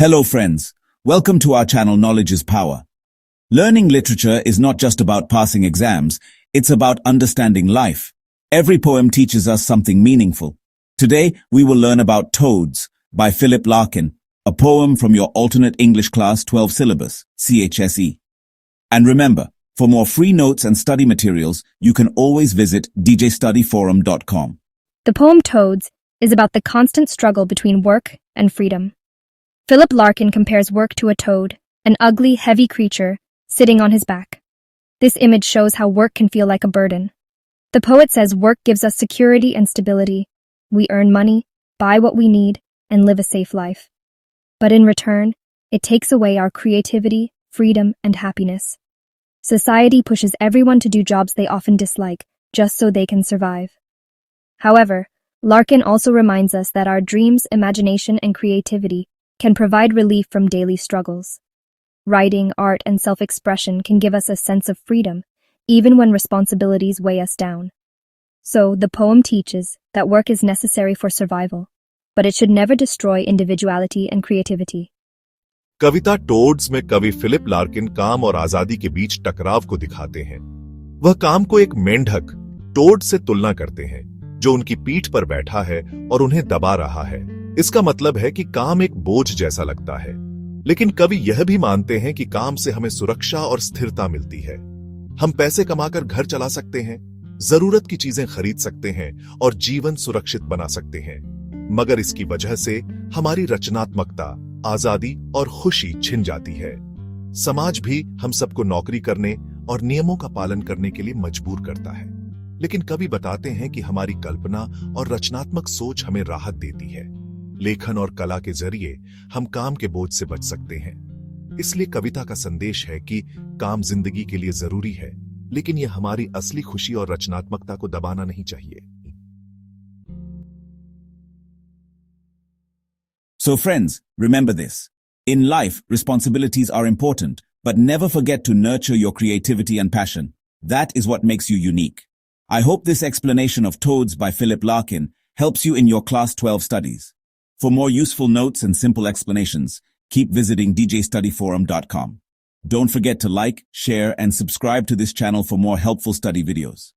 Hello friends, welcome to our channel Knowledge is Power. Learning literature is not just about passing exams, it's about understanding life. Every poem teaches us something meaningful. Today, we will learn about Toads by Philip Larkin, a poem from your alternate English class 12 syllabus, CHSE. And remember, for more free notes and study materials, you can always visit djstudyforum.com. The poem Toads is about the constant struggle between work and freedom. Philip Larkin compares work to a toad, an ugly, heavy creature, sitting on his back. This image shows how work can feel like a burden. The poet says work gives us security and stability. We earn money, buy what we need, and live a safe life. But in return, it takes away our creativity, freedom, and happiness. Society pushes everyone to do jobs they often dislike, just so they can survive. However, Larkin also reminds us that our dreams, imagination, and creativity can provide relief from daily struggles. Writing, art, and self-expression can give us a sense of freedom, even when responsibilities weigh us down. So, the poem teaches that work is necessary for survival, but it should never destroy individuality and creativity. Kavita toads में कवि Philip Larkin काम और आजादी के बीच टकराव को दिखाते हैं। वह काम को एक मेंढक टोड से तुलना करते हैं, जो उनकी पीठ पर बैठा है और उन्हें दबा रहा है। इसका मतलब है कि काम एक बोझ जैसा लगता है, लेकिन कवि यह भी मानते हैं कि काम से हमें सुरक्षा और स्थिरता मिलती है। हम पैसे कमाकर घर चला सकते हैं, जरूरत की चीजें खरीद सकते हैं और जीवन सुरक्षित बना सकते हैं, मगर इसकी वजह से हमारी रचनात्मकता, आजादी और खुशी छिन जाती है। समाज भी हम सबको नौकरी करने और नियमों का पालन करने के लिए मजबूर करता है, लेकिन कवि बताते हैं कि हमारी कल्पना और रचनात्मक सोच हमें राहत देती है। लेखन और कला के जरिए हम काम के बोझ से बच सकते हैं। इसलिए कविता का संदेश है कि काम जिंदगी के लिए जरूरी है, लेकिन यह हमारी असली खुशी और रचनात्मकता को दबाना नहीं चाहिए। So friends, remember this. In life, responsibilities are important, but never forget to nurture your creativity and passion. That is what makes you unique. I hope this explanation of Toads by Philip Larkin helps you in your Class 12 studies. For more useful notes and simple explanations, keep visiting djstudyforum.com. Don't forget to like, share, and subscribe to this channel for more helpful study videos.